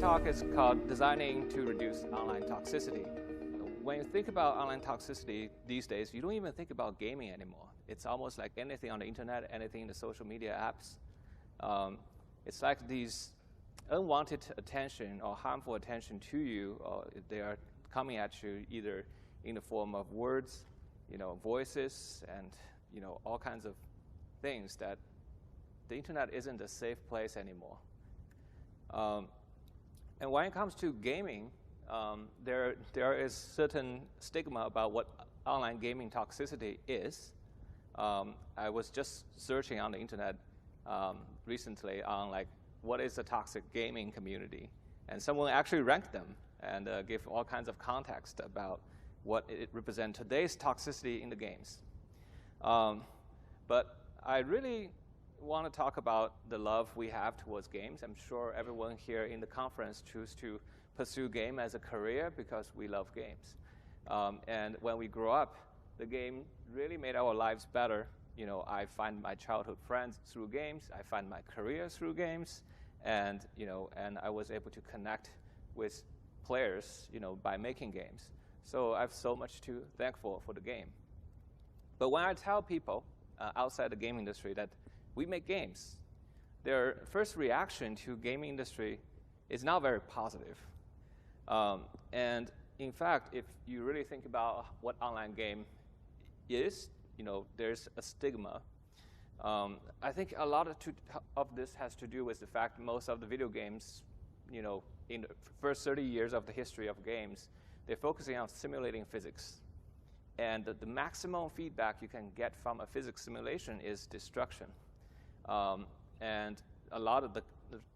talk is called Designing to Reduce Online Toxicity. When you think about online toxicity these days, you don't even think about gaming anymore. It's almost like anything on the internet, anything in the social media apps. It's like these unwanted attention or harmful attention to you, they are coming at you either in the form of words, voices, and all kinds of things that the internet isn't a safe place anymore. And when it comes to gaming, there is certain stigma about what online gaming toxicity is. I was just searching on the internet recently on what is a toxic gaming community, and someone actually ranked them and gave all kinds of context about what it represents today's toxicity in the games. But I really want to talk about the love we have towards games. I'm sure everyone here in the conference chooses to pursue game as a career because we love games. And when we grow up, the game really made our lives better. I find my childhood friends through games. I find my career through games, and I was able to connect with players, by making games. So I have so much to thank for the game. But when I tell people outside the game industry that we make games, their first reaction to gaming industry is not very positive. And in fact, if you really think about what online game is, there's a stigma. I think a lot of this has to do with the fact most of the video games, in the first 30 years of the history of games, they're focusing on simulating physics. And the maximum feedback you can get from a physics simulation is destruction. And a lot of the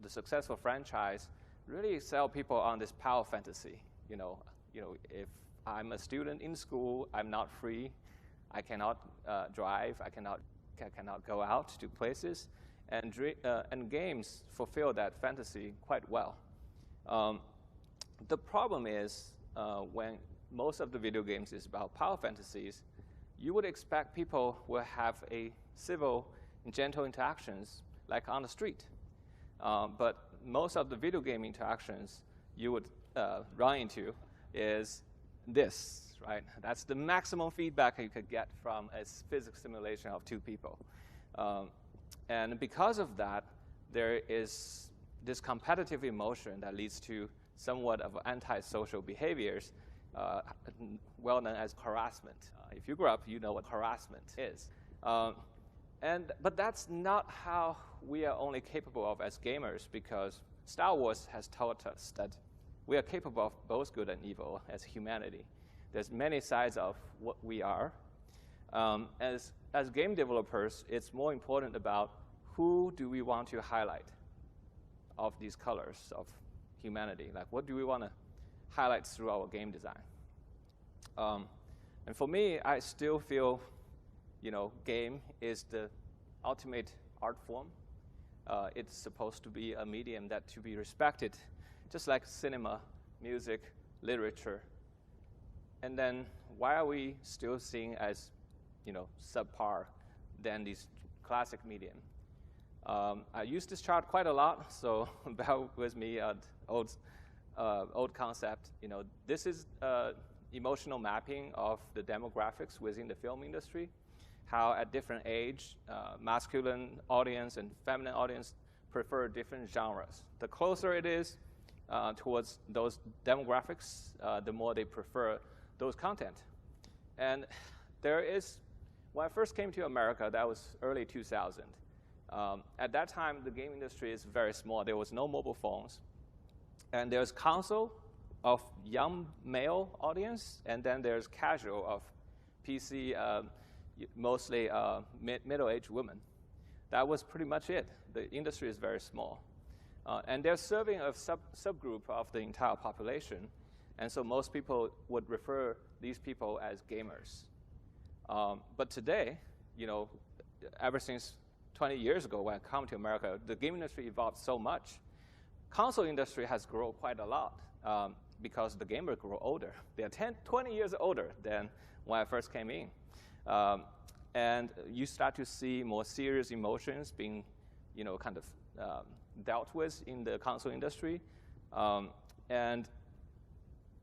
successful franchise really sell people on this power fantasy. If I'm a student in school, I'm not free. I cannot drive. I cannot go out to places. And games fulfill that fantasy quite well. The problem is when most of the video games is about power fantasies, you would expect people will have a civil and gentle interactions like on the street. But most of the video game interactions you would run into is this, right? That's the maximum feedback you could get from a physics simulation of two people. And because of that, there is this competitive emotion that leads to somewhat of antisocial behaviors, well known as harassment. If you grew up, you know what harassment is. But that's not how we are only capable of as gamers, because Star Wars has taught us that we are capable of both good and evil as humanity. There's many sides of what we are. As game developers, it's more important about who do we want to highlight of these colors of humanity. Like, what do we want to highlight through our game design? And for me, I still feel game is the ultimate art form. It's supposed to be a medium that to be respected, just like cinema, music, literature. And then why are we still seen as, subpar than these classic medium? I use this chart quite a lot, so bear with me. Old concept. This is emotional mapping of the demographics within the film industry. How at different age, masculine audience and feminine audience prefer different genres. The closer it is towards those demographics, the more they prefer those content. And there is, when I first came to America, that was early 2000. At that time, the game industry is very small. There was no mobile phones. And there's console of young male audience, and then there's casual of PC, mostly middle-aged women. That was pretty much it. The industry is very small. And they're serving a subgroup of the entire population, and so most people would refer these people as gamers. But today, ever since 20 years ago when I come to America, the game industry evolved so much. Console industry has grown quite a lot because the gamers grow older. They are 20 years older than when I first came in. And you start to see more serious emotions being, kind of dealt with in the console industry. And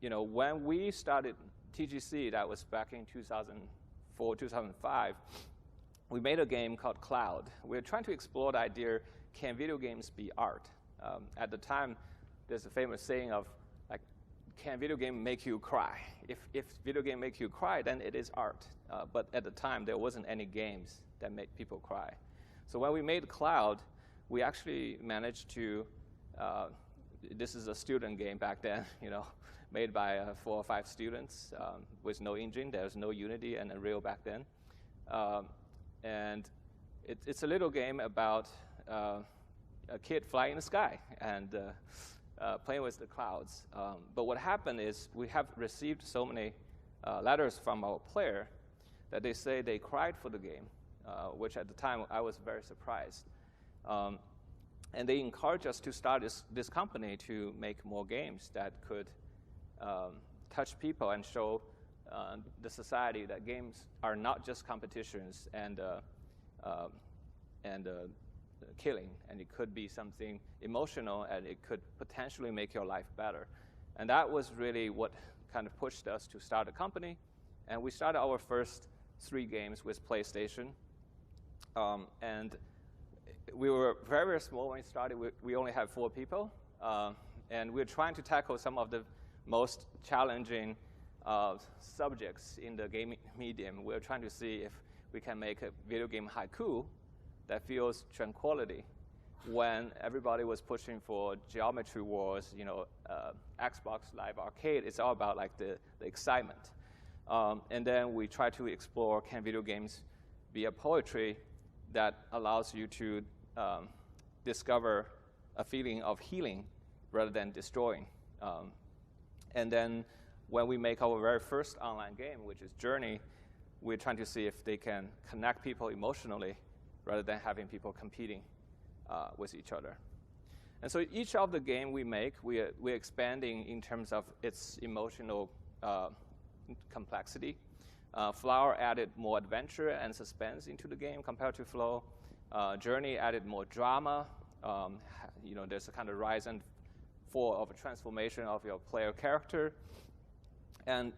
when we started TGC, that was back in 2004, 2005, we made a game called Cloud. We were trying to explore the idea, can video games be art? At the time, there's a famous saying of, like, can video game make you cry? If video game make you cry, then it is art. But at the time, there wasn't any games that made people cry. So when we made Cloud, we actually managed to, this is a student game back then, made by 4 or 5 students with no engine. There was no Unity and Unreal back then. And it's a little game about a kid flying in the sky and playing with the clouds. But what happened is we have received so many letters from our player that they say they cried for the game, which at the time I was very surprised. And they encouraged us to start this company to make more games that could touch people and show the society that games are not just competitions and killing, and it could be something emotional, and it could potentially make your life better. And that was really what kind of pushed us to start a company. And we started our first 3 games with PlayStation. And we were very, very small when we started. We only had 4 people. And we were trying to tackle some of the most challenging subjects in the gaming medium. We were trying to see if we can make a video game haiku that feels tranquility when everybody was pushing for geometry wars, Xbox Live Arcade. It's all about like the excitement. And then we try to explore, can video games be a poetry that allows you to discover a feeling of healing rather than destroying. And then when we make our very first online game, which is Journey, we're trying to see if they can connect people emotionally rather than having people competing with each other. And so each of the game we make, we're expanding in terms of its emotional complexity. Flower added more adventure and suspense into the game compared to Flow. Journey added more drama. There's a kind of rise and fall of a transformation of your player character. And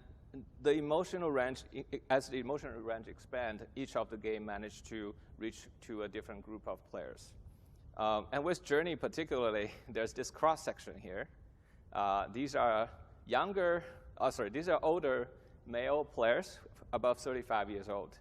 the emotional range, as the emotional range expand, each of the game managed to reach to a different group of players. And with Journey particularly, there's this cross-section here. These are older male players, above 35 years old.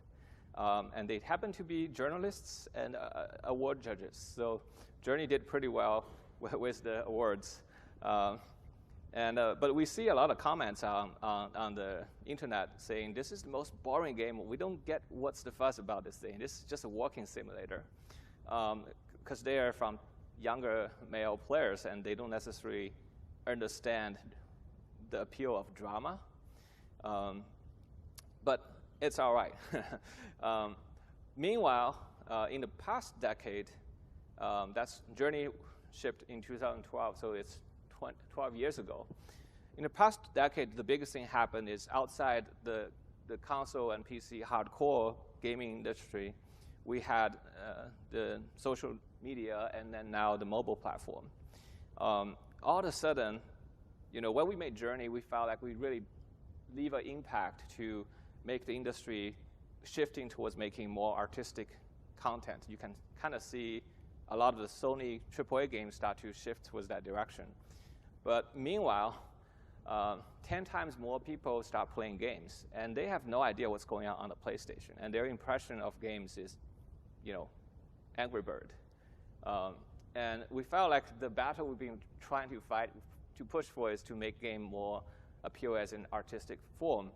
And they happen to be journalists and award judges. So Journey did pretty well with the awards. But we see a lot of comments on the internet saying, this is the most boring game. We don't get what's the fuss about this thing. This is just a walking simulator. Because they are from younger male players, and they don't necessarily understand the appeal of drama. But it's all right. Meanwhile, in the past decade, that's Journey shipped in 2012, so it's 12 years ago. In the past decade, the biggest thing happened is outside the console and PC hardcore gaming industry, we had the social media and then now the mobile platform. All of a sudden, when we made Journey, we felt like we really leave an impact to make the industry shifting towards making more artistic content. You can kind of see a lot of the Sony AAA games start to shift towards that direction. But meanwhile, 10 times more people start playing games, and they have no idea what's going on the PlayStation. And their impression of games is, Angry Bird. And we felt like the battle we've been trying to fight, to push for, is to make game more appeal as an artistic form,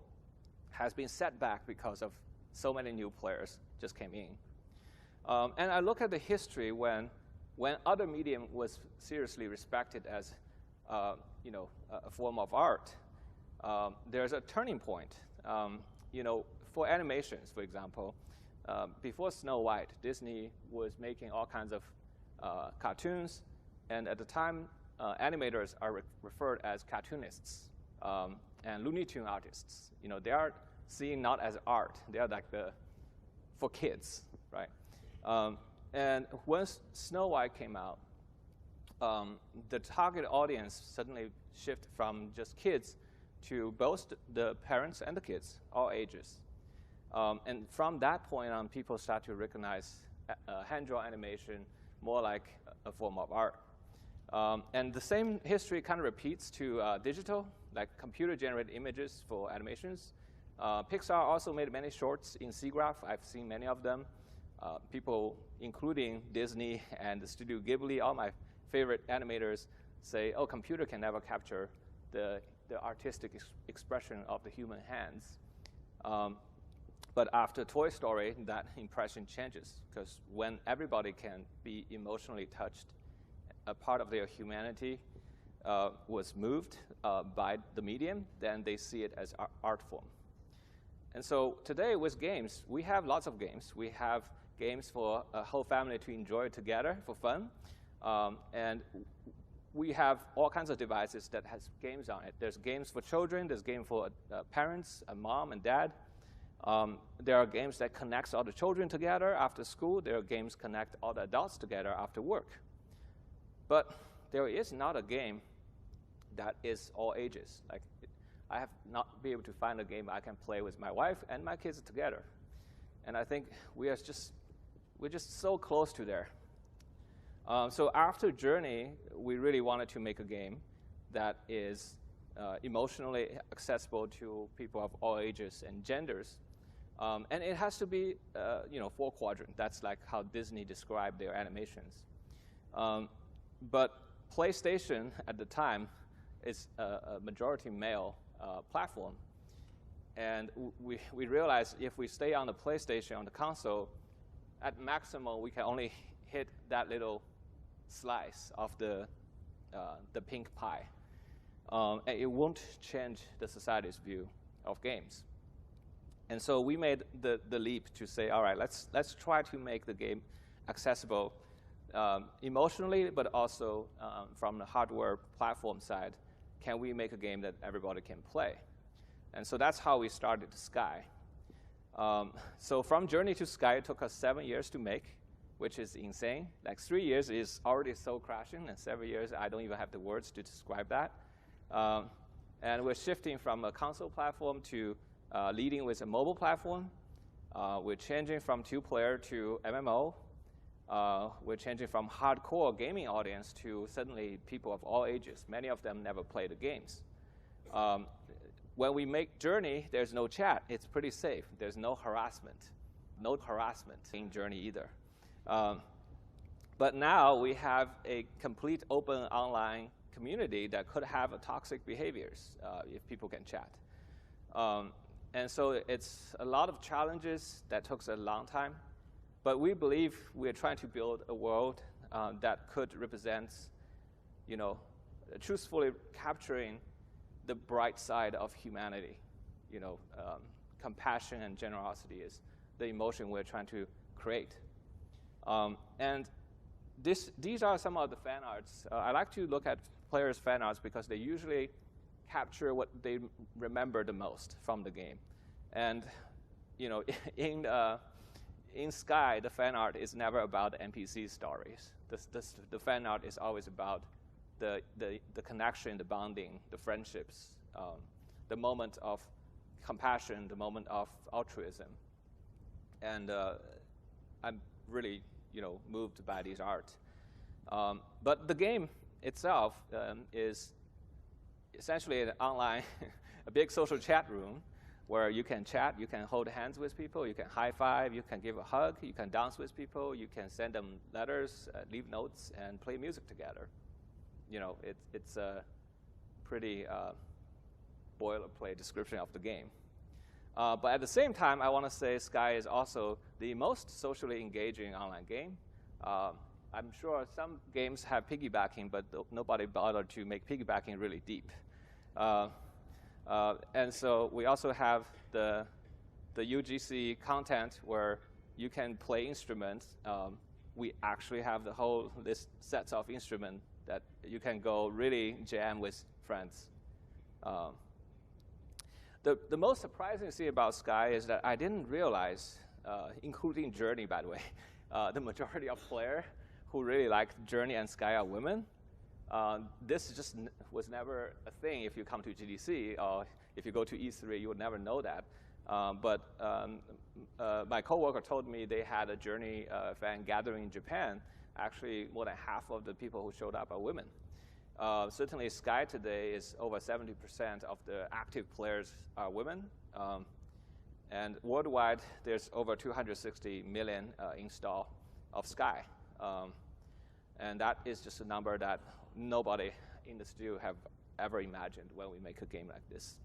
has been set back because of so many new players just came in. And I look at the history when other medium was seriously respected as a form of art. There's a turning point. For animations, for example, before Snow White, Disney was making all kinds of cartoons, and at the time, animators are referred as cartoonists and Looney Tune artists. They are seen not as art; they are like for kids, right? And once Snow White came out, the target audience suddenly shift from just kids to both the parents and the kids, all ages. And from that point on, people start to recognize hand-drawn animation more like a form of art. And the same history kind of repeats to digital, like computer-generated images for animations. Pixar also made many shorts in SIGGRAPH. I've seen many of them. People, including Disney and the Studio Ghibli, all my favorite animators, say, oh, computer can never capture the artistic expression of the human hands. But after Toy Story, that impression changes, because when everybody can be emotionally touched, a part of their humanity was moved by the medium, then they see it as art form. And so today with games, we have lots of games. We have games for a whole family to enjoy together for fun. And we have all kinds of devices that has games on it. There's games for children. There's games for parents, mom and dad. There are games that connects all the children together after school. There are games connect all the adults together after work. But there is not a game that is all ages. Like, I have not been able to find a game I can play with my wife and my kids together. And I think we're just so close to there. So after Journey, we really wanted to make a game that is emotionally accessible to people of all ages and genders. And it has to be, 4-quadrant. That's like how Disney described their animations. But PlayStation at the time is a majority male platform. And we realized if we stay on the PlayStation, on the console, at maximum we can only hit that little slice of the pink pie. And it won't change the society's view of games. And so we made the leap to say, all right, let's try to make the game accessible emotionally, but also from the hardware platform side. Can we make a game that everybody can play? And so that's how we started Sky. So from Journey to Sky, it took us 7 years to make, which is insane. Like 3 years is already so crashing, and 7 years, I don't even have the words to describe that. And we're shifting from a console platform to leading with a mobile platform. We're changing from 2-player to MMO. We're changing from hardcore gaming audience to suddenly people of all ages. Many of them never played the games. When we make Journey, there's no chat. It's pretty safe. There's no harassment. No harassment in Journey either. But now we have a complete open online community that could have toxic behaviors if people can chat. And so it's a lot of challenges that took a long time. But we believe we're trying to build a world that could represent, truthfully capturing the bright side of humanity. Compassion and generosity is the emotion we're trying to create. And these are some of the fan arts. I like to look at players' fan arts because they usually capture what they remember the most from the game. And in Sky, the fan art is never about NPC stories. The fan art is always about the connection, the bonding, the friendships, the moment of compassion, the moment of altruism. And I'm really, moved by these art. But the game itself is essentially an online, a big social chat room where you can chat, you can hold hands with people, you can high five, you can give a hug, you can dance with people, you can send them letters, leave notes, and play music together. It's a pretty boilerplate description of the game. But at the same time, I want to say Sky is also the most socially engaging online game. I'm sure some games have piggybacking, but nobody bothered to make piggybacking really deep. And so we also have the UGC content where you can play instruments. We actually have the whole list sets of instruments that you can go really jam with friends. The most surprising thing about Sky is that I didn't realize, including Journey, by the way, the majority of players who really like Journey and Sky are women. This just was never a thing if you come to GDC, or if you go to E3, you would never know that. But my coworker told me they had a Journey fan gathering in Japan. Actually, more than half of the people who showed up are women. Certainly, Sky today is over 70% of the active players are women. And worldwide, there's over 260 million install of Sky. And that is just a number that nobody in the studio have ever imagined when we make a game like this.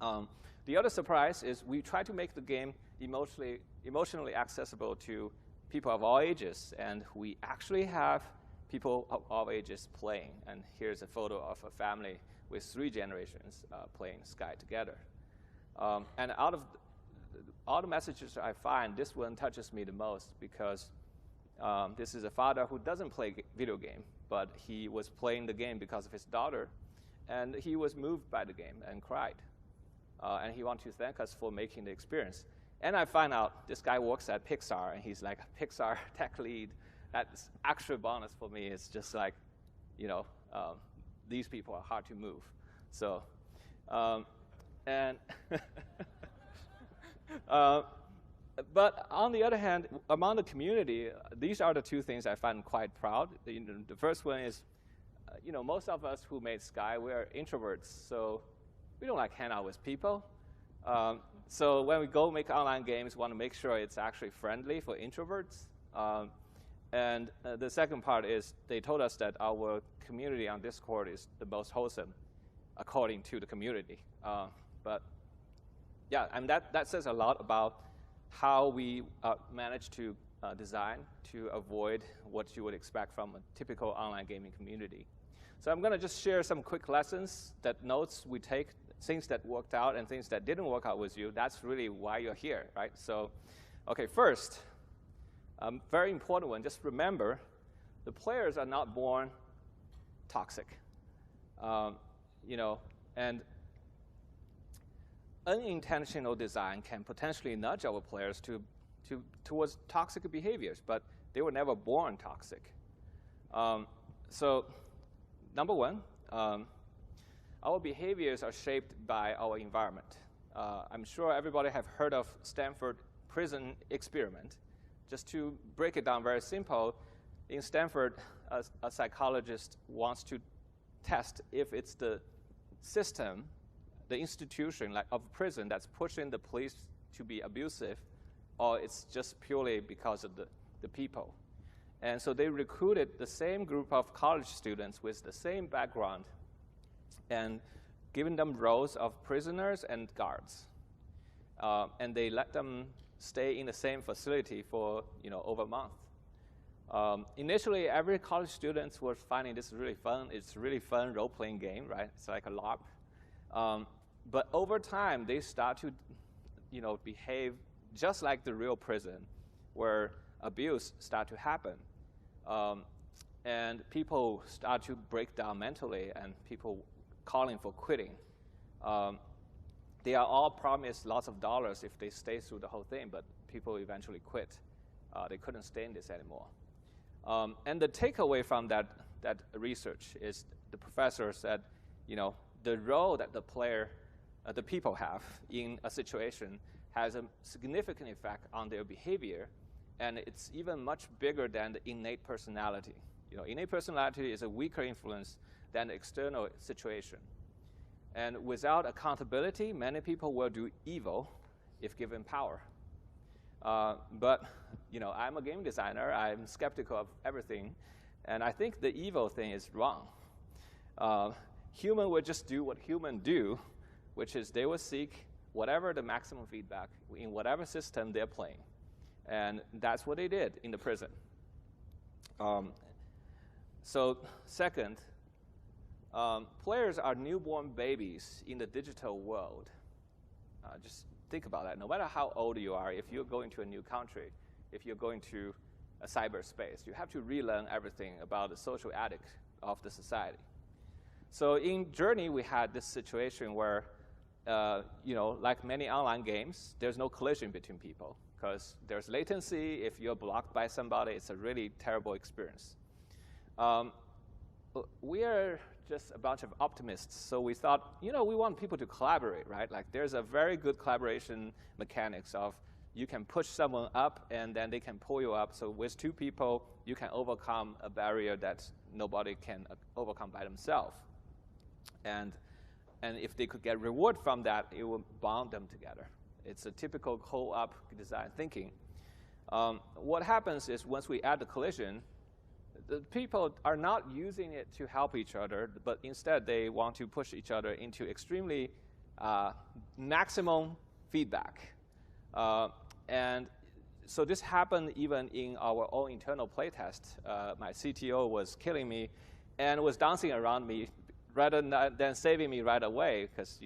The other surprise is we try to make the game emotionally accessible to people of all ages, and we actually have people of all ages playing. And here's a photo of a family with 3 generations playing Sky together. And out of all the messages I find, this one touches me the most because this is a father who doesn't play video game, but he was playing the game because of his daughter, and he was moved by the game and cried. And he wants to thank us for making the experience. And I find out this guy works at Pixar, and he's like a Pixar tech lead. That's extra bonus for me. It's just like, you know, these people are hard to move. So, but on the other hand, among the community, these are the 2 things I find quite proud. The first one is, you know, most of us who made Sky, we're introverts, so we don't like hang out with people. So when we go make online games, we want to make sure it's actually friendly for introverts. And the second part is they told us that our community on Discord is the most wholesome, according to the community. But yeah, and that says a lot about how we manage to design to avoid what you would expect from a typical online gaming community. So I'm going to just share some quick lessons, that notes we take, things that worked out and things that didn't work out with you. That's really why you're here, right? So, okay, first, very important one, just remember, the players are not born toxic. You know, and unintentional design can potentially nudge our players towards toxic behaviors, but they were never born toxic. So, number one, our behaviors are shaped by our environment. I'm sure everybody have heard of Stanford prison experiment. Just to break it down very simple, in Stanford, a psychologist wants to test if it's the system, the institution like of prison that's pushing the police to be abusive, or it's just purely because of the people. And so they recruited the same group of college students with the same background and given them roles of prisoners and guards. And they let them stay in the same facility for over a month. Initially, every college student was finding this really fun. It's a really fun role-playing game, right? It's like a LARP. But over time, they start to behave just like the real prison, where abuse start to happen. And people start to break down mentally, and people calling for quitting. They are all promised lots of dollars if they stay through the whole thing, but people eventually quit. They couldn't stay in this anymore. And the takeaway from that research is the professor said, the role that the people have in a situation has a significant effect on their behavior, and it's even much bigger than the innate personality. Innate personality is a weaker influence than the external situation. And without accountability, many people will do evil if given power. But I'm a game designer. I'm skeptical of everything, and I think the evil thing is wrong. Human will just do what humans do, which is they will seek whatever the maximum feedback in whatever system they're playing. And that's what they did in the prison. So second, players are newborn babies in the digital world. Just think about that. No matter how old you are, if you're going to a new country, if you're going to a cyberspace, you have to relearn everything about the social ethics of the society. So in Journey, we had this situation where, like many online games, there's no collision between people because there's latency. If you're blocked by somebody, it's a really terrible experience. we are just a bunch of optimists. So we thought, we want people to collaborate, right? Like there's a very good collaboration mechanics of you can push someone up and then they can pull you up. So with two people, you can overcome a barrier that nobody can overcome by themselves. And if they could get reward from that, it will bond them together. It's a typical co-op design thinking. What happens is once we add the collision, the people are not using it to help each other, but instead they want to push each other into extremely maximum feedback. And so this happened even in our own internal playtest. My CTO was killing me and was dancing around me rather than saving me right away, because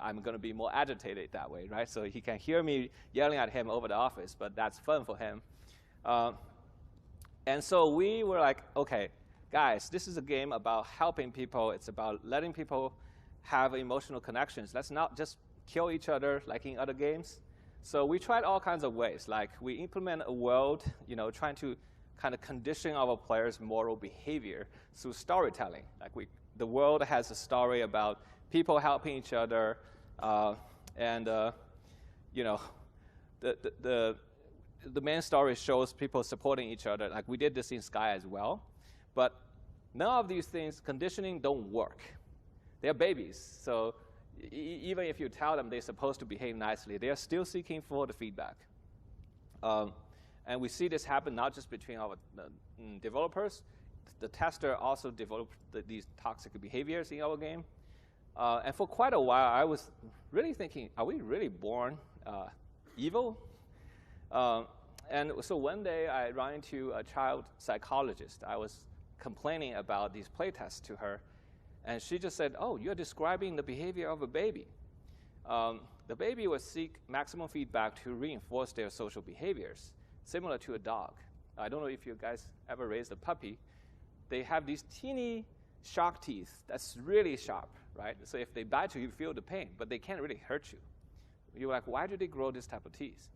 I'm going to be more agitated that way, right? So he can hear me yelling at him over the office, but that's fun for him. And so we were like, okay, guys, this is a game about helping people. It's about letting people have emotional connections. Let's not just kill each other like in other games. So we tried all kinds of ways. Like we implement a world, trying to kind of condition our players' moral behavior through storytelling. Like the world has a story about people helping each other, the main story shows people supporting each other. Like we did this in Sky as well. But none of these things, conditioning, don't work. They're babies. So even if you tell them they're supposed to behave nicely, they are still seeking for the feedback. And we see this happen not just between our developers. The tester also developed these toxic behaviors in our game. And for quite a while, I was really thinking, are we really born evil? And so one day, I ran into a child psychologist. I was complaining about these playtests to her. And she just said, oh, you're describing the behavior of a baby. The baby will seek maximum feedback to reinforce their social behaviors, similar to a dog. I don't know if you guys ever raised a puppy. They have these teeny shark teeth that's really sharp, right? So if they bite you, you feel the pain, but they can't really hurt you. You're like, why do they grow this type of teeth?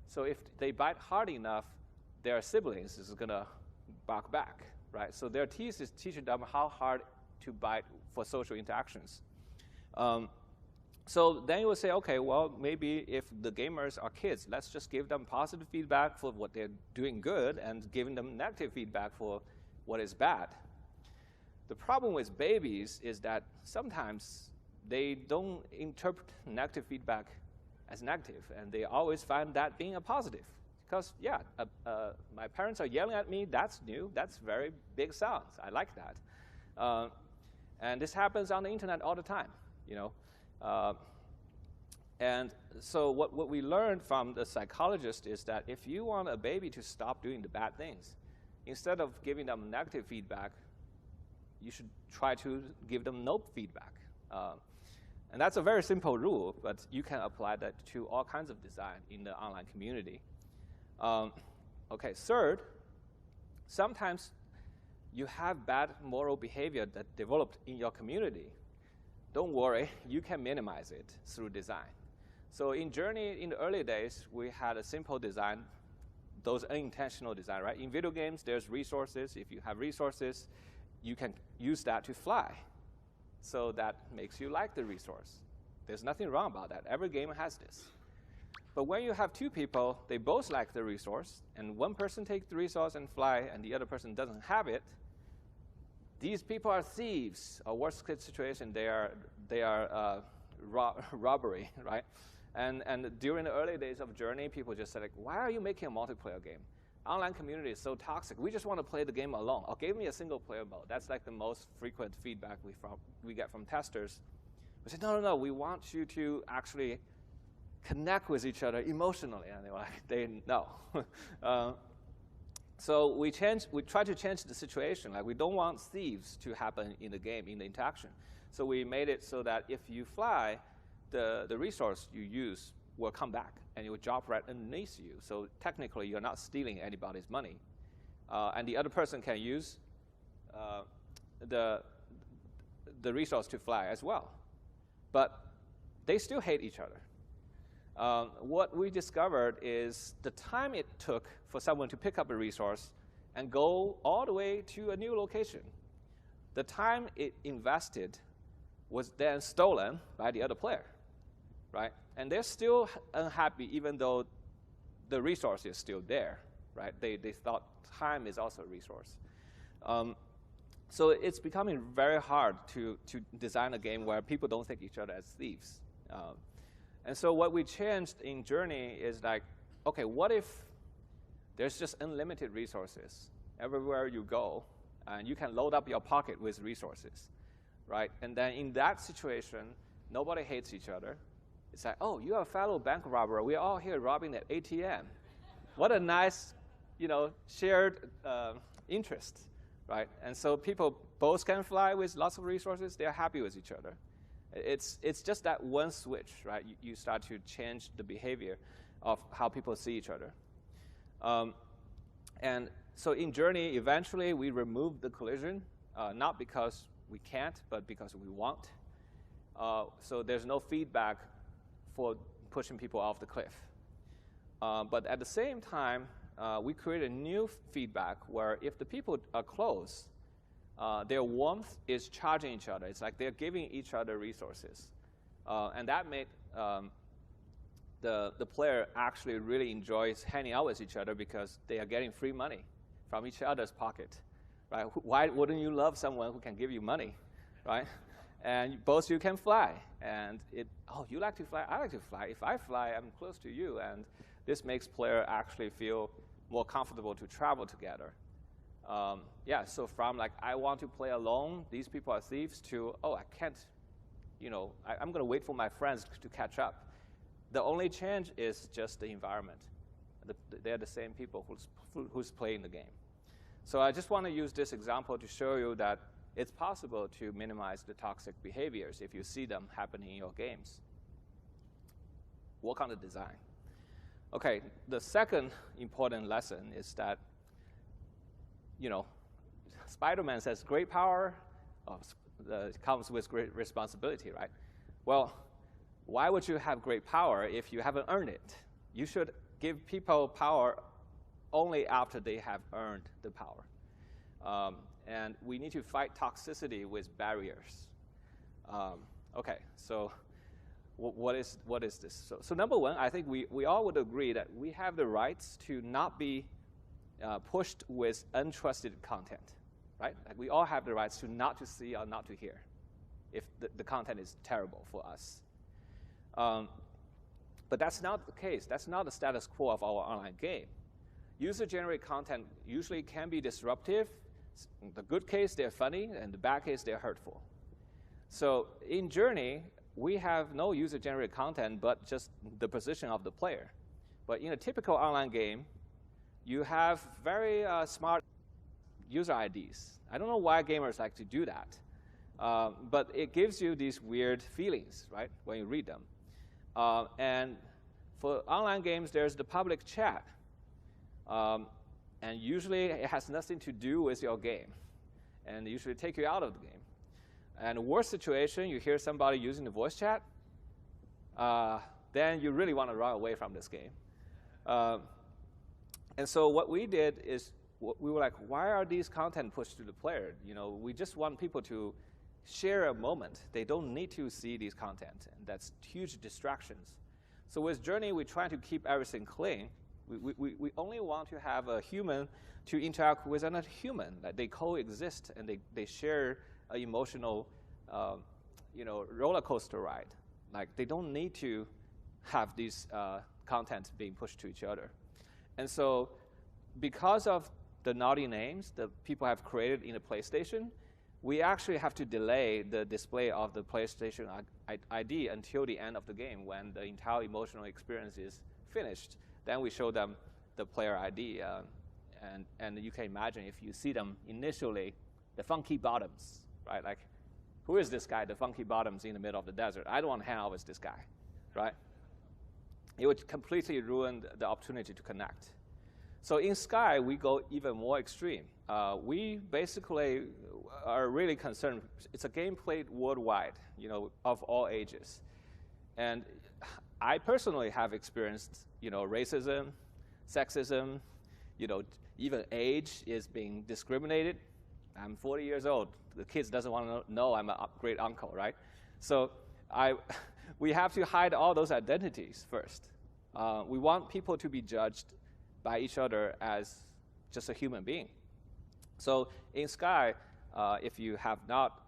So if they bite hard enough, their siblings is going to bark back, right? So their teeth is teaching them how hard to bite for social interactions. So then you would say, okay, well, maybe if the gamers are kids, let's just give them positive feedback for what they're doing good and giving them negative feedback for what is bad. The problem with babies is that sometimes they don't interpret negative feedback as negative, and they always find that being a positive. Because, yeah, my parents are yelling at me, that's new, that's very big sounds, I like that. And this happens on the internet all the time, and so what we learned from the psychologist is that if you want a baby to stop doing the bad things, instead of giving them negative feedback, you should try to give them no feedback. And that's a very simple rule, but you can apply that to all kinds of design in the online community. Okay, third, sometimes you have bad moral behavior that developed in your community. Don't worry, you can minimize it through design. So in Journey, in the early days, we had a simple design, those unintentional design, right? In video games, there's resources. If you have resources, you can use that to fly. So that makes you like the resource. There's nothing wrong about that. Every game has this. But when you have two people, they both like the resource, and one person takes the resource and fly, and the other person doesn't have it, these people are thieves. Or worst case situation, they are robbery, right? And during the early days of Journey, people just said, like, why are you making a multiplayer game? Online community is so toxic. We just want to play the game alone. Or give me a single player mode. That's like the most frequent feedback we get from testers. We said, no, we want you to actually connect with each other emotionally. And they no. So we try to change the situation. Like, we don't want thieves to happen in the game, in the interaction. So we made it so that if you fly, the resource you use will come back, and it will drop right underneath you. So technically, you're not stealing anybody's money. And the other person can use the resource to fly as well. But they still hate each other. What we discovered is the time it took for someone to pick up a resource and go all the way to a new location the time it invested was then stolen by the other player, right? And they're still unhappy even though the resource is still there, right? They thought time is also a resource. So it's becoming very hard to design a game where people don't think each other as thieves. And so what we changed in Journey is like, okay, what if there's just unlimited resources everywhere you go, and you can load up your pocket with resources, right? And then in that situation, nobody hates each other. It's like, oh, you're a fellow bank robber. We're all here robbing that ATM. What a nice, shared interest, right? And so people both can fly with lots of resources. They're happy with each other. It's just that one switch, right? You start to change the behavior of how people see each other. And so in Journey, eventually we removed the collision, not because we can't, but because we want. So there's no feedback for pushing people off the cliff. But at the same time, we create a new feedback where if the people are close, their warmth is charging each other. It's like they're giving each other resources. And that made the player actually really enjoys hanging out with each other because they are getting free money from each other's pocket, right? Why wouldn't you love someone who can give you money, right? And both you can fly. And you like to fly, I like to fly. If I fly, I'm close to you. And this makes player actually feel more comfortable to travel together. So from like, I want to play alone, these people are thieves, to, oh, I can't, I'm going to wait for my friends to catch up. The only change is just the environment. They're the same people who's playing the game. So I just want to use this example to show you that it's possible to minimize the toxic behaviors if you see them happening in your games. Work on the design. Okay, the second important lesson is that, Spider-Man says great power comes with great responsibility, right? Well, why would you have great power if you haven't earned it? You should give people power only after they have earned the power. And we need to fight toxicity with barriers. Okay, so what is this? So number one, I think we all would agree that we have the rights to not be pushed with untrusted content, right? Like we all have the rights to not to see or not to hear if the content is terrible for us. But that's not the case. That's not the status quo of our online game. User-generated content usually can be disruptive. In the good case, they're funny, and the bad case, they're hurtful. So in Journey, we have no user-generated content, but just the position of the player. But in a typical online game, you have very smart user IDs. I don't know why gamers like to do that, but it gives you these weird feelings, right, when you read them. And for online games, there's the public chat. And usually it has nothing to do with your game, and usually take you out of the game. And the worst situation, you hear somebody using the voice chat, then you really want to run away from this game. And so what we did is we were like, why are these content pushed to the player? We just want people to share a moment. They don't need to see these content, and that's huge distractions. So with Journey, we try to keep everything clean. We only want to have a human to interact with another human. Like they coexist and they share an emotional, roller coaster ride. Like they don't need to have these content being pushed to each other. And so, because of the naughty names that people have created in the PlayStation, we actually have to delay the display of the PlayStation ID until the end of the game when the entire emotional experience is finished. Then we show them the player ID, and you can imagine if you see them initially, the funky bottoms, right? Like, who is this guy, the funky bottoms in the middle of the desert? I don't want to hang out with this guy, right? It would completely ruin the opportunity to connect. So in Sky, we go even more extreme. We basically are really concerned. It's a game played worldwide, of all ages. And I personally have experienced, racism, sexism, even age is being discriminated. I'm 40 years old. the kids doesn't want to know I'm a great uncle, right? So we have to hide all those identities first. We want people to be judged by each other as just a human being. So in Sky, if you have not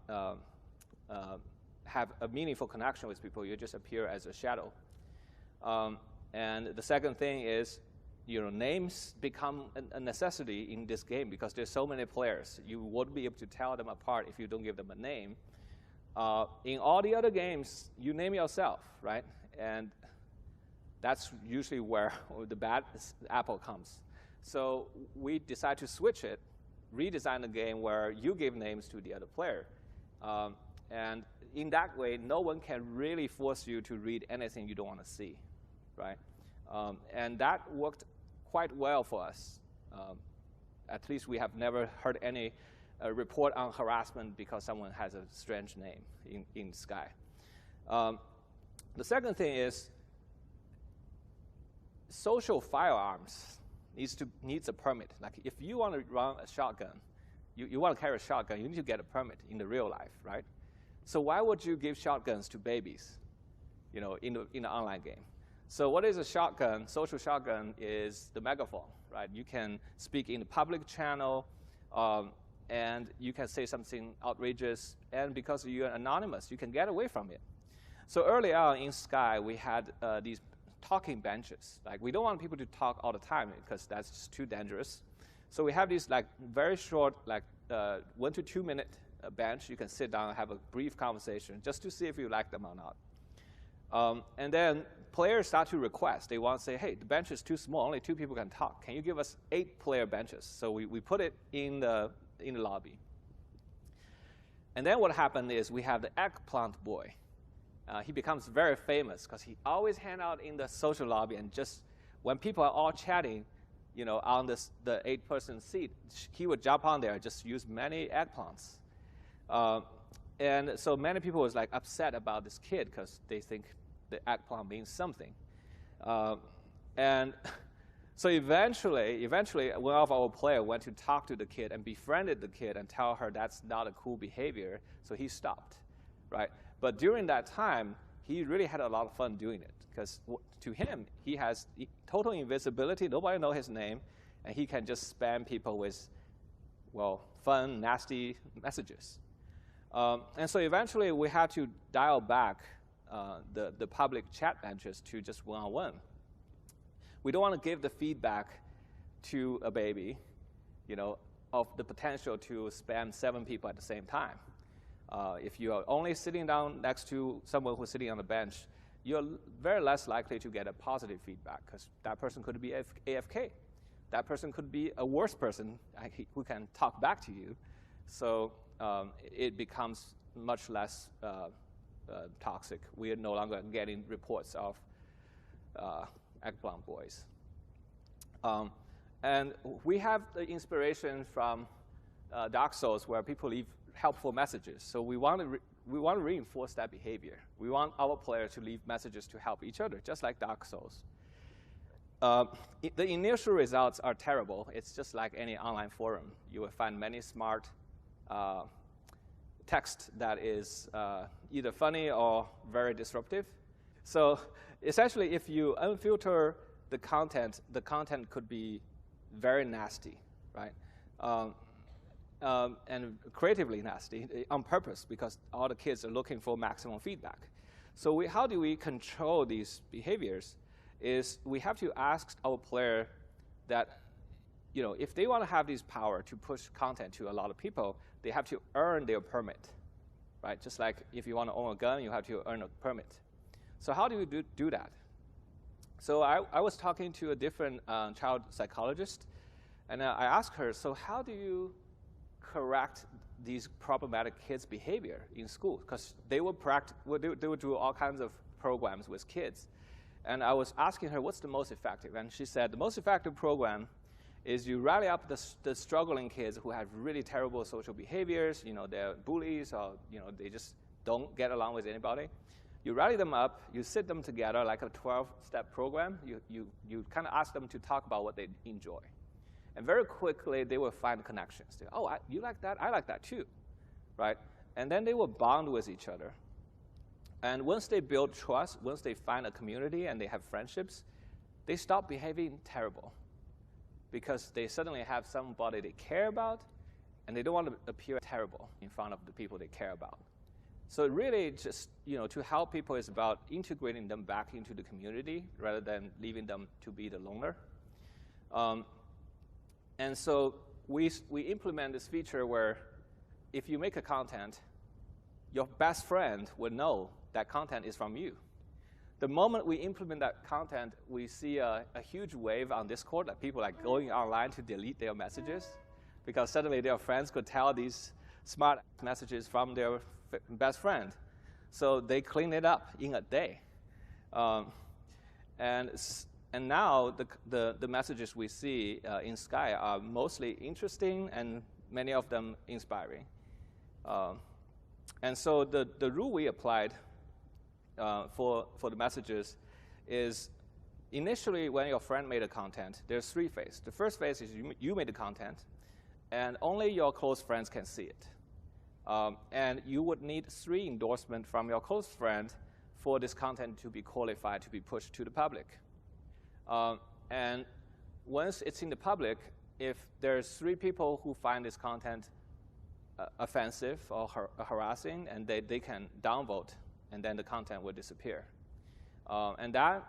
have a meaningful connection with people, you just appear as a shadow. And the second thing is, names become a necessity in this game because there's so many players. You won't be able to tell them apart if you don't give them a name. In all the other games, you name yourself, right? And that's usually where the bad apple comes. So we decide to switch it, redesign the game where you give names to the other player. And in that way, no one can really force you to read anything you don't want to see, right? And that worked quite well for us. At least we have never heard any report on harassment because someone has a strange name in Sky. The second thing is social firearms needs a permit. Like if you want to run a shotgun, you want to carry a shotgun, you need to get a permit in the real life, right? So why would you give shotguns to babies, in the online game? So what is a shotgun? Social shotgun is the megaphone, right? You can speak in the public channel, and you can say something outrageous, and because you're anonymous, you can get away from it. So early on in Sky, we had these talking benches. Like we don't want people to talk all the time because that's just too dangerous. So we have these very short, 1 to 2 minute bench. You can sit down and have a brief conversation just to see if you like them or not. And then players start to request. They want to say, hey, the bench is too small. Only 2 people can talk. Can you give us 8-player benches? So we put it in the lobby. And then what happened is we have the eggplant boy. He becomes very famous because he always hang out in the social lobby, and just when people are all chatting, on the 8-person seat, he would jump on there and just use many eggplants. And so many people was upset about this kid because they think the eggplant means something. And so eventually, one of our players went to talk to the kid and befriended the kid and tell her that's not a cool behavior, so he stopped, right? But during that time, he really had a lot of fun doing it because to him, he has total invisibility. Nobody knows his name, and he can just spam people with, fun, nasty messages. And so eventually, we had to dial back the public chat benches to just one-on-one. We don't want to give the feedback to a baby, of the potential to spam 7 people at the same time. If you are only sitting down next to someone who's sitting on the bench, you're very less likely to get a positive feedback because that person could be AFK. That person could be a worse person who can talk back to you. So it becomes much less toxic. We are no longer getting reports of eggplant boys. And we have the inspiration from Dark Souls where people leave helpful messages. So we want to reinforce that behavior. We want our players to leave messages to help each other, just like Dark Souls. The initial results are terrible. It's just like any online forum. You will find many smart text that is either funny or very disruptive. So essentially, if you unfilter the content could be very nasty, right? And creatively nasty on purpose because all the kids are looking for maximum feedback. So how do we control these behaviors is we have to ask our player that, if they want to have this power to push content to a lot of people, they have to earn their permit, right? Just like if you want to own a gun, you have to earn a permit. So how do we do that? So I was talking to a different child psychologist, and I asked her, so how do you correct these problematic kids' behavior in school? Because they would do all kinds of programs with kids. And I was asking her, what's the most effective? And she said, the most effective program is you rally up the struggling kids who have really terrible social behaviors. They're bullies, or they just don't get along with anybody. You rally them up, you sit them together like a 12-step program. You kind of ask them to talk about what they enjoy. And very quickly, they will find connections. You like that? I like that too. right? And then they will bond with each other. And once they build trust, once they find a community and they have friendships, they stop behaving terrible because they suddenly have somebody they care about, and they don't want to appear terrible in front of the people they care about. So really just, to help people is about integrating them back into the community rather than leaving them to be the loner. And so we implement this feature where if you make a content, your best friend would know that content is from you. The moment we implement that content, we see a huge wave on Discord that people are going online to delete their messages because suddenly their friends could tell these smart messages from their best friend. So they clean it up in a day. And now the messages we see in Sky are mostly interesting and many of them inspiring. And so the rule we applied for the messages is initially when your friend made a content, there's 3 phases. The first phase is you made the content, and only your close friends can see it. And you would need 3 endorsements from your close friend for this content to be qualified to be pushed to the public. And once it's in the public, if there's 3 people who find this content offensive or harassing, and they can downvote, and then the content will disappear. And that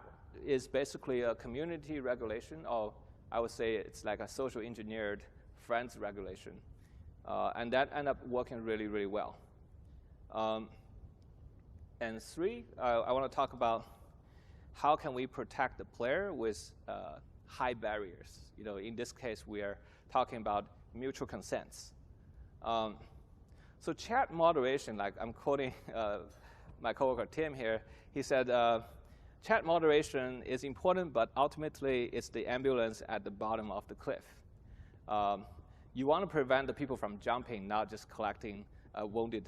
is basically a community regulation, or I would say it's like a social engineered friends regulation. And that ended up working really, really well. And 3, I want to talk about how can we protect the player with high barriers. In this case, we are talking about mutual consents. So chat moderation, like I'm quoting my coworker Tim here, he said, chat moderation is important, but ultimately it's the ambulance at the bottom of the cliff. You want to prevent the people from jumping, not just collecting a wounded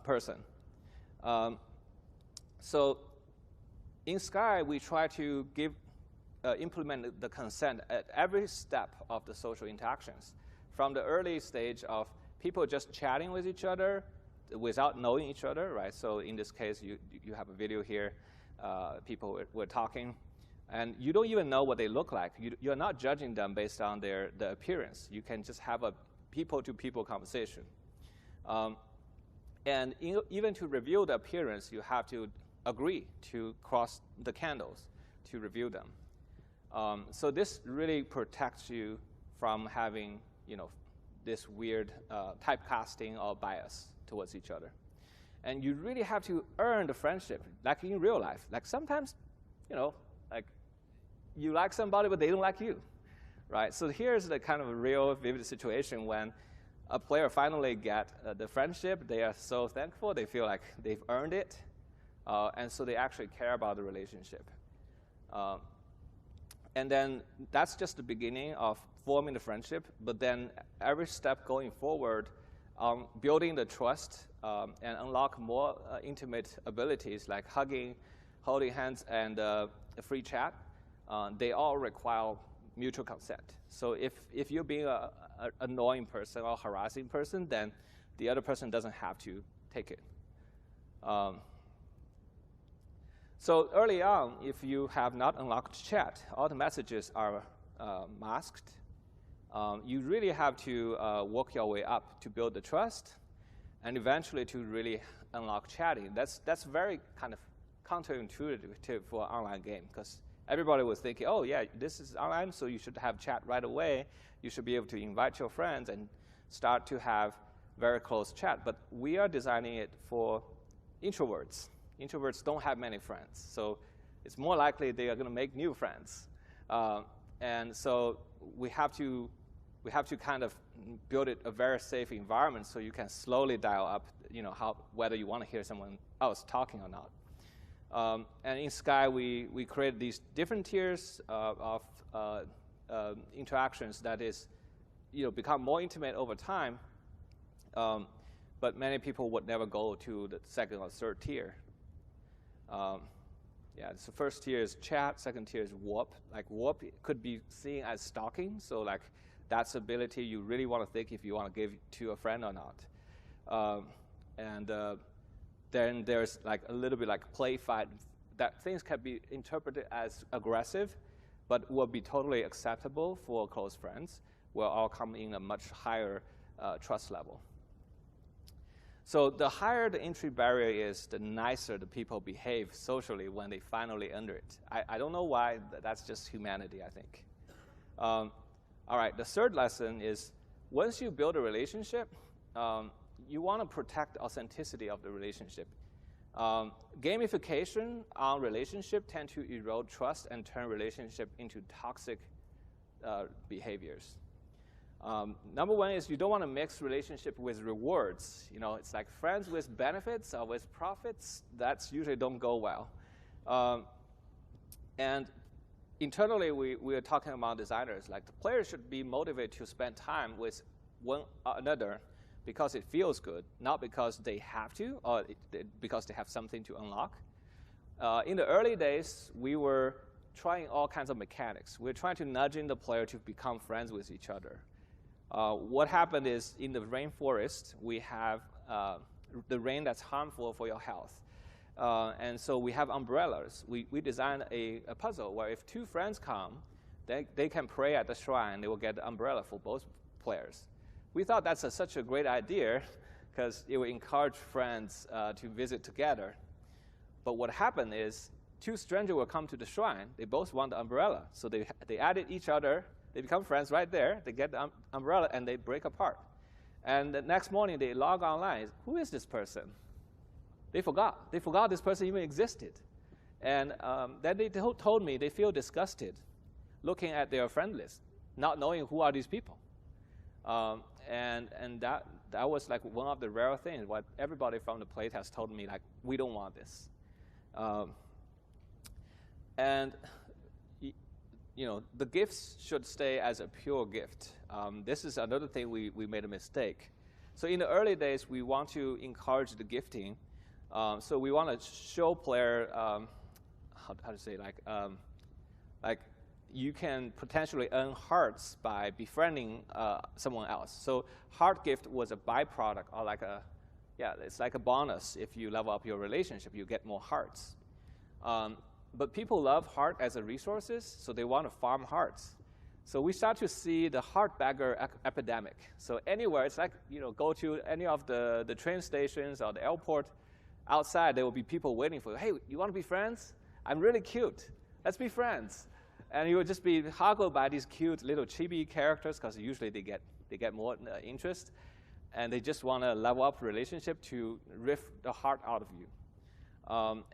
person. So in Sky, we try to implement the consent at every step of the social interactions, from the early stage of people just chatting with each other without knowing each other, right? So in this case, you have a video here. People were talking, and you don't even know what they look like. You're not judging them based on the appearance. You can just have a people-to-people conversation. And even to reveal the appearance, you have to agree to cross the candles to review them. So this really protects you from having, this weird typecasting or bias towards each other. And you really have to earn the friendship, like in real life. Like sometimes, like you like somebody, but they don't like you, right? So here's the kind of real vivid situation when a player finally get the friendship. They are so thankful. They feel like they've earned it. And so they actually care about the relationship. And then that's just the beginning of forming the friendship. But then every step going forward, building the trust and unlock more intimate abilities like hugging, holding hands, and free chat, they all require mutual consent. So if you're being an annoying person or harassing person, then the other person doesn't have to take it. So early on, if you have not unlocked chat, all the messages are masked. You really have to work your way up to build the trust, and eventually to really unlock chatting. That's very kind of counterintuitive for an online game, because everybody was thinking, oh yeah, this is online, so you should have chat right away. You should be able to invite your friends and start to have very close chat. But we are designing it for introverts. Introverts don't have many friends, so it's more likely they are going to make new friends. And so we have to kind of build it a very safe environment so you can slowly dial up, whether you want to hear someone else talking or not. And in Sky, we create these different tiers of interactions that is, become more intimate over time. But many people would never go to the second or third tier. So first tier is chat, second tier is warp. Like warp could be seen as stalking, so like that's ability you really want to think if you want to give to a friend or not. Then there's like a little bit like play fight, that things can be interpreted as aggressive, but will be totally acceptable for close friends. Will all come in a much higher trust level. So the higher the entry barrier is, the nicer the people behave socially when they finally enter it. I don't know why, that's just humanity, I think. All right, the third lesson is, once you build a relationship, you want to protect the authenticity of the relationship. Gamification on relationship tend to erode trust and turn relationship into toxic behaviors. Number one is you don't want to mix relationship with rewards. You know, it's like friends with benefits or with profits. That's usually don't go well. And internally, we are talking about designers. Like the players should be motivated to spend time with one another because it feels good, not because they have to or because they have something to unlock. In the early days, we were trying all kinds of mechanics. We're trying to nudging the player to become friends with each other. What happened is, in the rainforest, we have the rain that's harmful for your health. And so we have umbrellas. We designed a puzzle where if two friends come, they can pray at the shrine. They will get the umbrella for both players. We thought that's such a great idea because it would encourage friends to visit together. But what happened is, two strangers will come to the shrine. They both want the umbrella. So they added each other. They become friends right there. They get the umbrella, and they break apart. And the next morning, they log online. Who is this person? They forgot. They forgot this person even existed. And then they told me they feel disgusted looking at their friend list, not knowing who are these people. And that was like one of the rare things. What everybody from the plate has told me, like, we don't want this. And you know, the gifts should stay as a pure gift. This is another thing we made a mistake. So in the early days, we want to encourage the gifting. So we want to show player, how to say, like you can potentially earn hearts by befriending someone else. So heart gift was a byproduct, or like it's like a bonus. If you level up your relationship, you get more hearts. But people love heart as a resources, so they want to farm hearts. So we start to see the heart bagger epidemic. So anywhere, it's like, you know, go to any of the train stations or the airport. Outside, there will be people waiting for you. Hey, you want to be friends? I'm really cute. Let's be friends. And you will just be hoggled by these cute little chibi characters because usually they get more interest, and they just want to level up relationship to riff the heart out of you.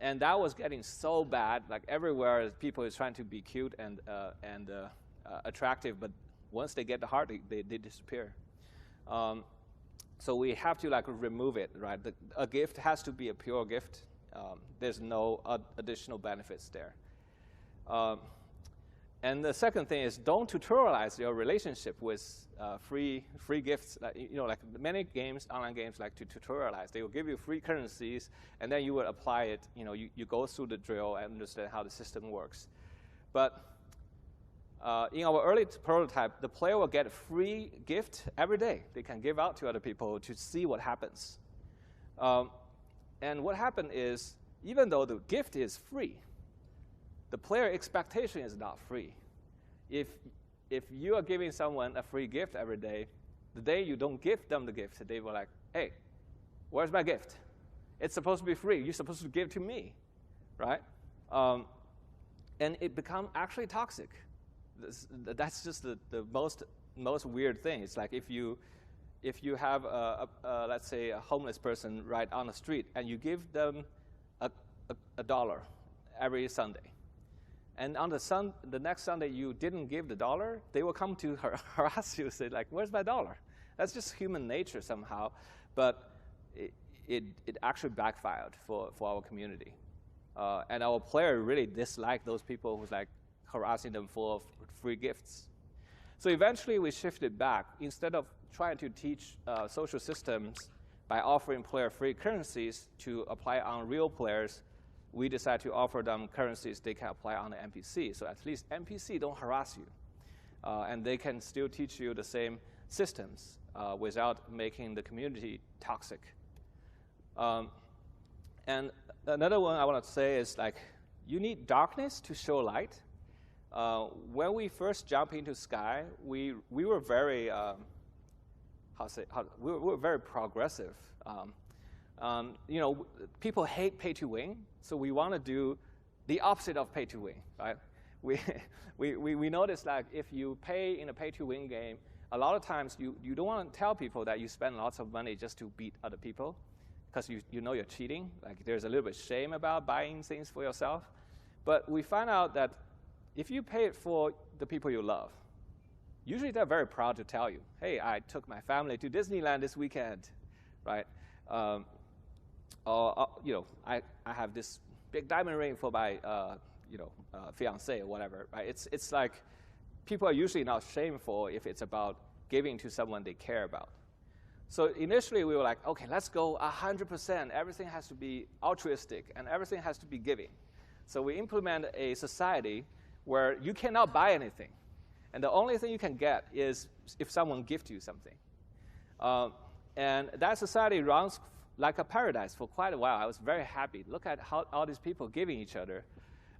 And that was getting so bad. Like everywhere, people is trying to be cute and attractive, but once they get the heart, they disappear. So we have to like remove it, right? A gift has to be a pure gift. There's no additional benefits there. And the second thing is, don't tutorialize your relationship with free gifts. You know, like many games, online games, like to tutorialize. They will give you free currencies, and then you will apply it. You know, you go through the drill and understand how the system works. But in our early prototype, the player will get a free gift every day. They can give out to other people to see what happens. And what happened is, even though the gift is free, the player expectation is not free. If you are giving someone a free gift every day, the day you don't give them the gift, they will like, hey, where's my gift? It's supposed to be free. You're supposed to give to me, right? And it becomes actually toxic. That's just the most weird thing. It's like if you have let's say a homeless person right on the street, and you give them a dollar every Sunday. And on the next Sunday you didn't give the dollar, they will come to harass you, say like, where's my dollar? That's just human nature somehow, but it actually backfired for our community. And our player really disliked those people who's like harassing them for free gifts. So eventually we shifted back. Instead of trying to teach social systems by offering player free currencies to apply on real players, we decided to offer them currencies they can apply on the NPC. So at least NPC don't harass you. And they can still teach you the same systems. without making the community toxic. And another one I want to say is like, you need darkness to show light. When we first jumped into Sky, we were very we were very progressive. You know, people hate pay to win, so we want to do the opposite of pay to win, right? We noticed like if you pay in a pay to win game, a lot of times you don't want to tell people that you spend lots of money just to beat other people, because you know you're cheating. Like there's a little bit of shame about buying things for yourself. But we find out that if you pay it for the people you love, usually they're very proud to tell you, hey, I took my family to Disneyland this weekend, right? Or you know, I have this big diamond ring for my fiance or whatever, right? It's like people are usually not shameful if it's about giving to someone they care about. So initially we were like, okay, let's go 100%. Everything has to be altruistic and everything has to be giving. So we implement a society where you cannot buy anything. And the only thing you can get is if someone gives you something. And that society runs like a paradise for quite a while. I was very happy. Look at how all these people giving each other.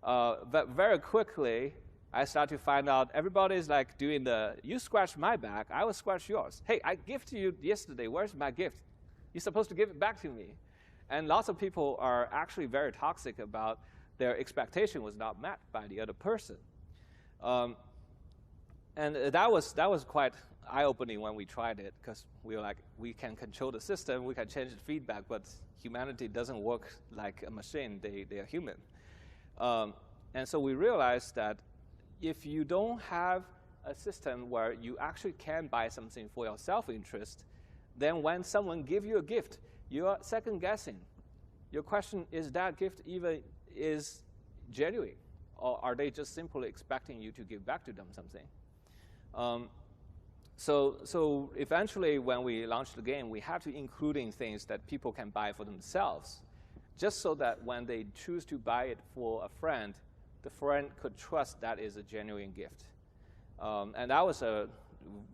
But very quickly, I started to find out everybody's like doing you scratch my back, I will scratch yours. Hey, I gifted you yesterday. Where's my gift? You're supposed to give it back to me. And lots of people are actually very toxic about their expectation was not met by the other person. And that was quite eye-opening when we tried it, because we were like, we can control the system, we can change the feedback, but humanity doesn't work like a machine. They are human. And so we realized that if you don't have a system where you actually can buy something for your self-interest, then when someone gives you a gift, you are second-guessing. Your question is that gift even is genuine, or are they just simply expecting you to give back to them something? So eventually, when we launched the game, we had to including things that people can buy for themselves, just so that when they choose to buy it for a friend, the friend could trust that is a genuine gift. And that was a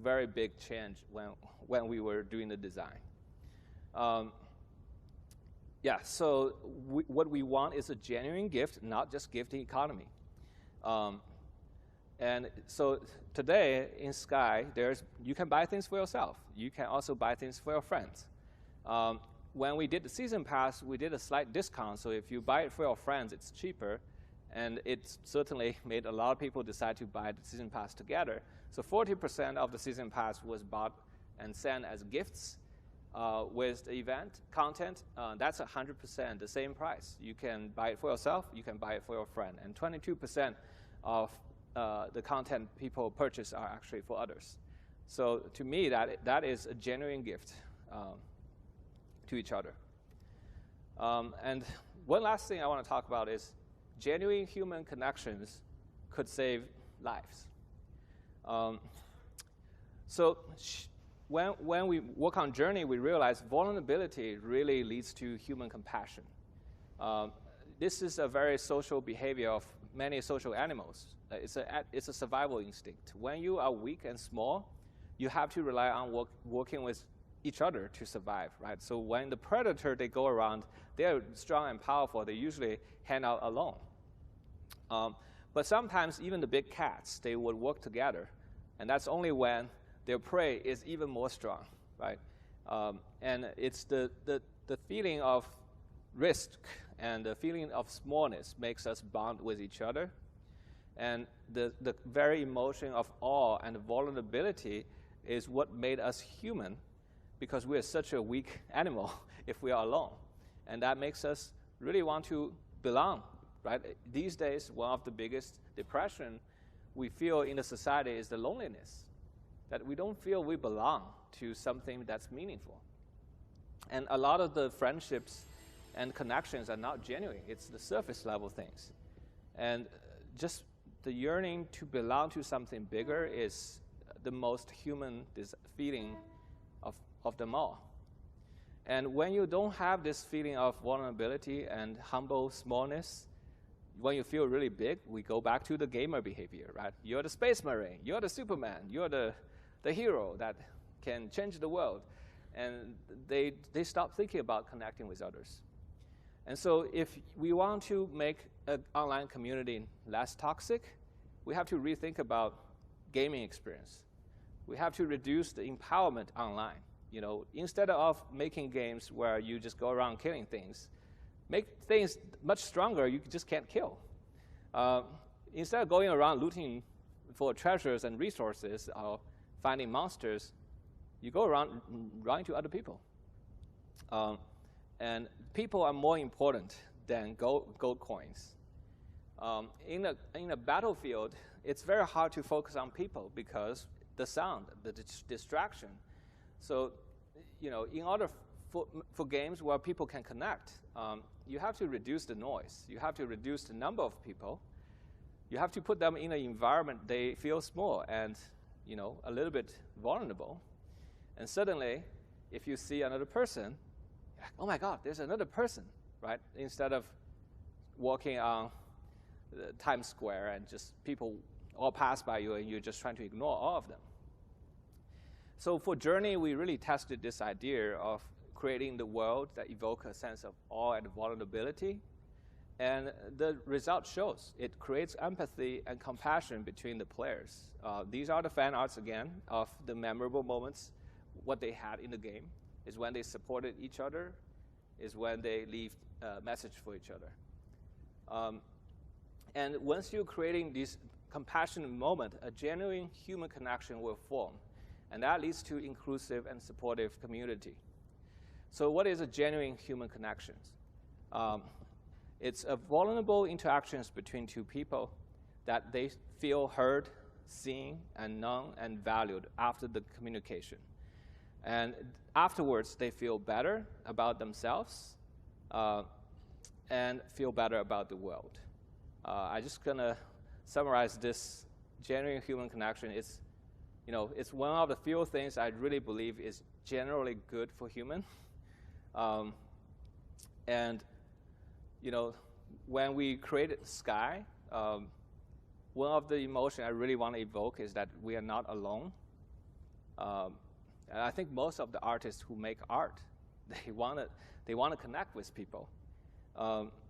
very big change when we were doing the design. Yeah, so what we want is a genuine gift, not just gifting economy. And so today in Sky, you can buy things for yourself. You can also buy things for your friends. When we did the season pass, we did a slight discount. So if you buy it for your friends, it's cheaper. And it certainly made a lot of people decide to buy the season pass together. So 40% of the season pass was bought and sent as gifts. With the event content, that's 100% the same price. You can buy it for yourself, you can buy it for your friend. And 22% of the content people purchase are actually for others. So to me, that is a genuine gift to each other. And one last thing I want to talk about is genuine human connections could save lives. When we work on Journey, we realize vulnerability really leads to human compassion. This is a very social behavior of many social animals. It's a survival instinct. When you are weak and small, you have to rely on working with each other to survive, right? So when the predator, they go around, they're strong and powerful. They usually hang out alone. But sometimes even the big cats, they would work together. And that's only when their prey is even more strong, right? And it's the feeling of risk and the feeling of smallness makes us bond with each other. And the very emotion of awe and vulnerability is what made us human, because we are such a weak animal if we are alone. And that makes us really want to belong, right? These days, one of the biggest depression we feel in the society is the loneliness, that we don't feel we belong to something that's meaningful. And a lot of the friendships and connections are not genuine. It's the surface level things. And just the yearning to belong to something bigger is the most human feeling of them all. And when you don't have this feeling of vulnerability and humble smallness, when you feel really big, we go back to the gamer behavior, right? You're the Space Marine, you're the Superman, you're the hero that can change the world. And they stop thinking about connecting with others. And so if we want to make an online community less toxic, we have to rethink about gaming experience. We have to reduce the empowerment online. Instead of making games where you just go around killing things, make things much stronger you just can't kill. Instead of going around looting for treasures and resources or finding monsters, you go around running to other people. And people are more important than gold coins. In a battlefield, it's very hard to focus on people because the sound, the distraction. So, in order for games where people can connect, you have to reduce the noise. You have to reduce the number of people. You have to put them in an environment they feel small and, a little bit vulnerable. And suddenly, if you see another person, you're like, oh my God, there's another person, right? Instead of walking on Times Square and just people all pass by you and you're just trying to ignore all of them. So for Journey, we really tested this idea of creating the world that evoke a sense of awe and vulnerability. And the result shows. It creates empathy and compassion between the players. These are the fan arts, again, of the memorable moments, what they had in the game, is when they supported each other, is when they leave a message for each other. And once you're creating this compassionate moment, a genuine human connection will form. And that leads to inclusive and supportive community. So what is a genuine human connection? It's a vulnerable interactions between two people that they feel heard, seen, and known, and valued after the communication. And afterwards, they feel better about themselves and feel better about the world. I'm just going to summarize this genuine human connection. It's one of the few things I really believe is generally good for human. When we created Sky, one of the emotions I really want to evoke is that we are not alone. And I think most of the artists who make art, they want to connect with people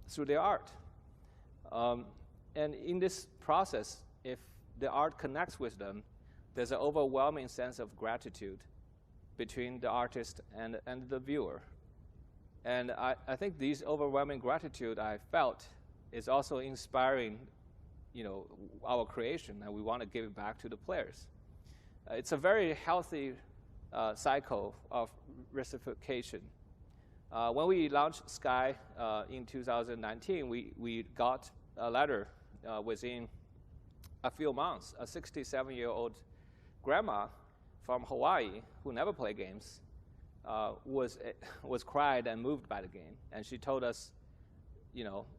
through their art. And in this process, if the art connects with them, there's an overwhelming sense of gratitude between the artist and the viewer. And I think this overwhelming gratitude I felt is also inspiring, our creation, and we want to give it back to the players. It's a very healthy cycle of reciprocation. When we launched Sky in 2019, we got a letter within a few months. A 67-year-old grandma from Hawaii who never played games was cried and moved by the game, and she told us,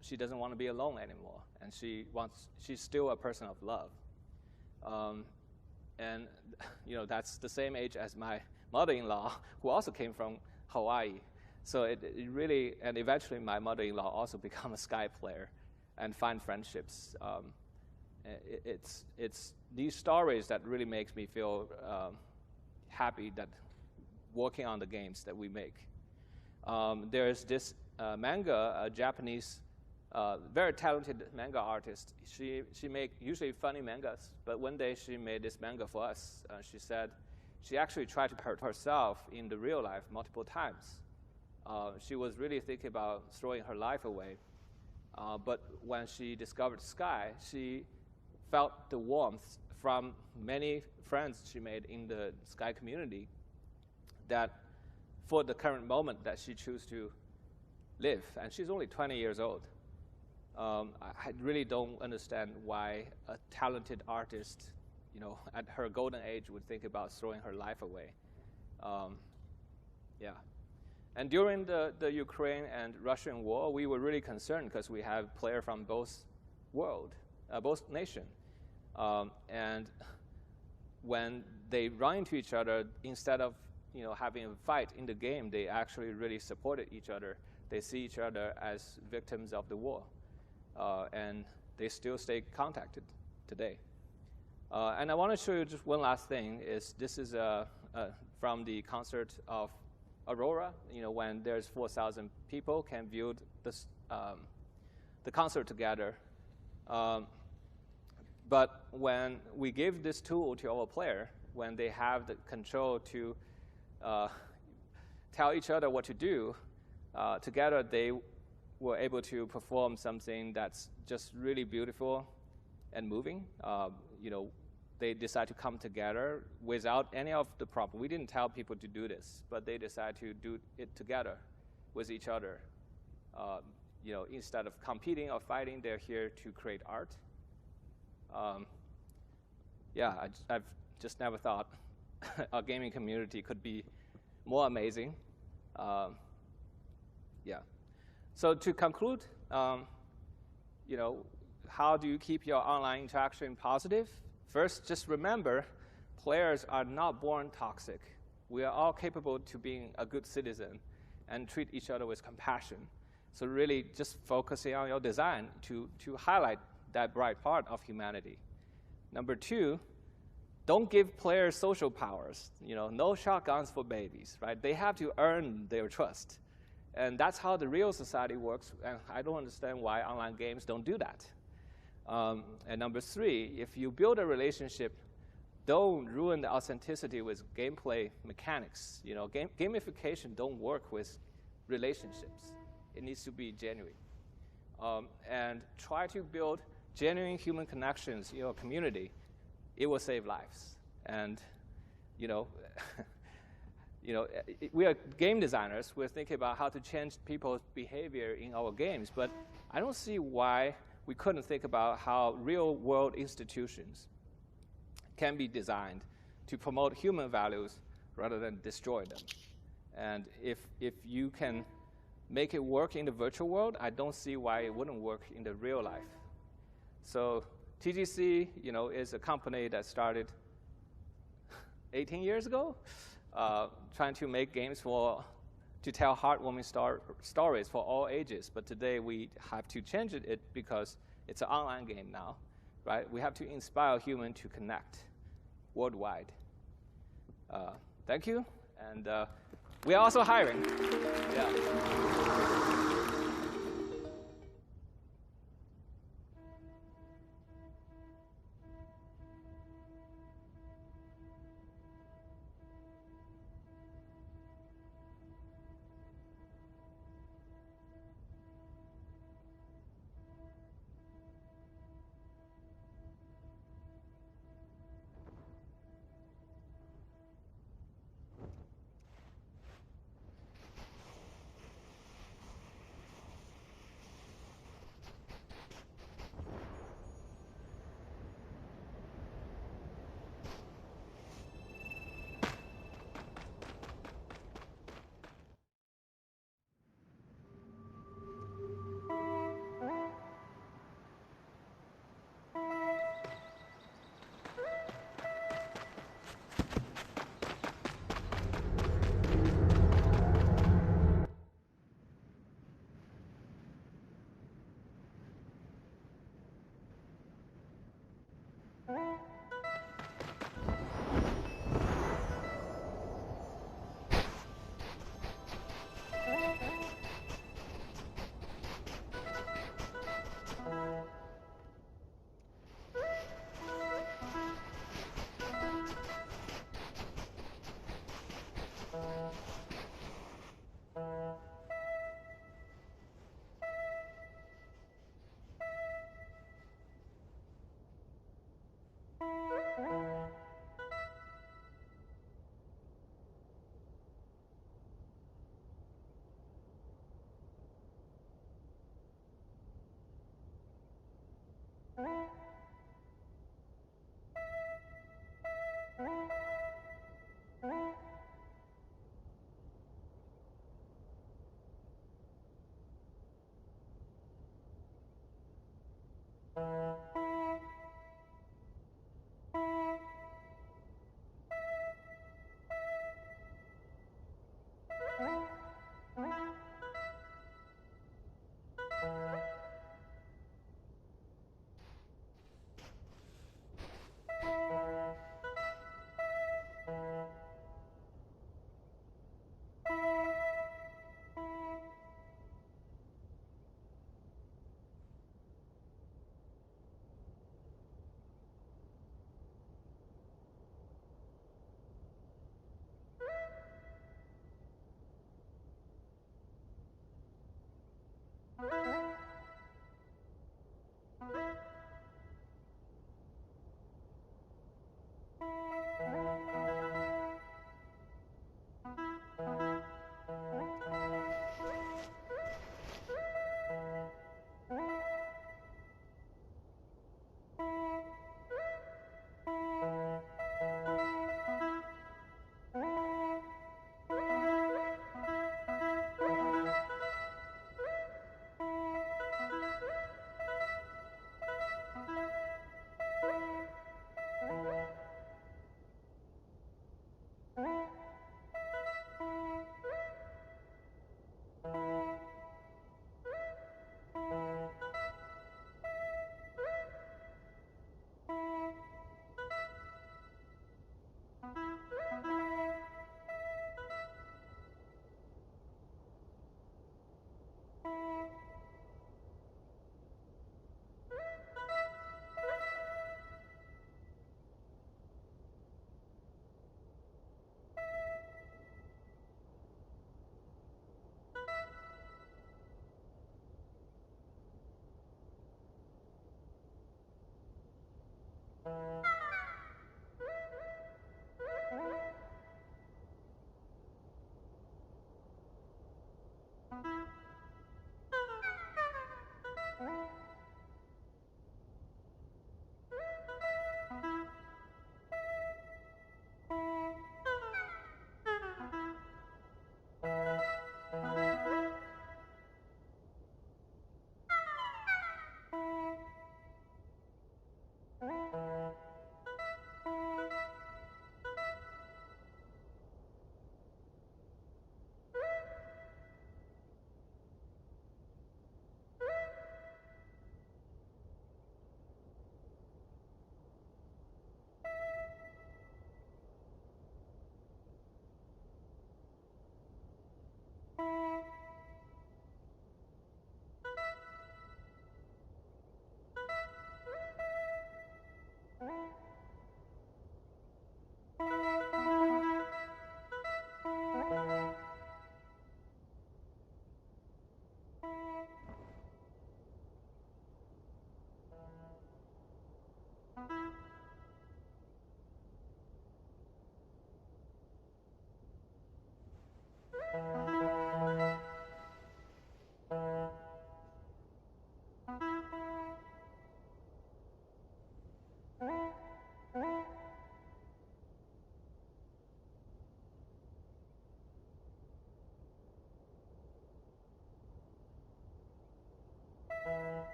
she doesn't want to be alone anymore, and she's still a person of love. And that's the same age as my mother-in-law, who also came from Hawaii. So it really, and eventually my mother-in-law also become a Sky player and find friendships. It's these stories that really makes me feel happy that working on the games that we make. There's this manga, a Japanese, very talented manga artist. She make usually funny mangas, but one day she made this manga for us. She said she actually tried to hurt herself in the real life multiple times. She was really thinking about throwing her life away. But when she discovered Sky, she felt the warmth from many friends she made in the Sky community that for the current moment that she chose to live. And she's only 20 years old. I really don't understand why a talented artist, at her golden age would think about throwing her life away. And during the Ukraine and Russian war, we were really concerned because we have players from both nations. And when they run into each other, instead of having a fight in the game, they actually really supported each other. They see each other as victims of the war, and they still stay contacted today. And I want to show you just one last thing. This is from the concert of Aurora, when there's 4,000 people can view this, the concert together. But when we give this tool to our player, when they have the control to tell each other what to do, together they were able to perform something that's just really beautiful and moving. They decide to come together without any of the problem. We didn't tell people to do this, but they decide to do it together with each other. Instead of competing or fighting, they're here to create art. I've just never thought a gaming community could be more amazing. So to conclude, how do you keep your online interaction positive? First, just remember, players are not born toxic. We are all capable to being a good citizen and treat each other with compassion. So really just focusing on your design to highlight that bright part of humanity. Number two, don't give players social powers. No shotguns for babies, right? They have to earn their trust. And that's how the real society works, and I don't understand why online games don't do that. And number three, if you build a relationship, don't ruin the authenticity with gameplay mechanics. Gamification don't work with relationships. It needs to be genuine. And try to build genuine human connections in your community. It will save lives. And, we are game designers. We're thinking about how to change people's behavior in our games. But I don't see why we couldn't think about how real-world institutions can be designed to promote human values rather than destroy them. And if you can make it work in the virtual world, I don't see why it wouldn't work in the real life. So TGC, is a company that started 18 years ago, trying to make games to tell heartwarming stories for all ages. But today we have to change it because it's an online game now, right? We have to inspire humans to connect worldwide. Thank you, and we are also hiring. Yeah.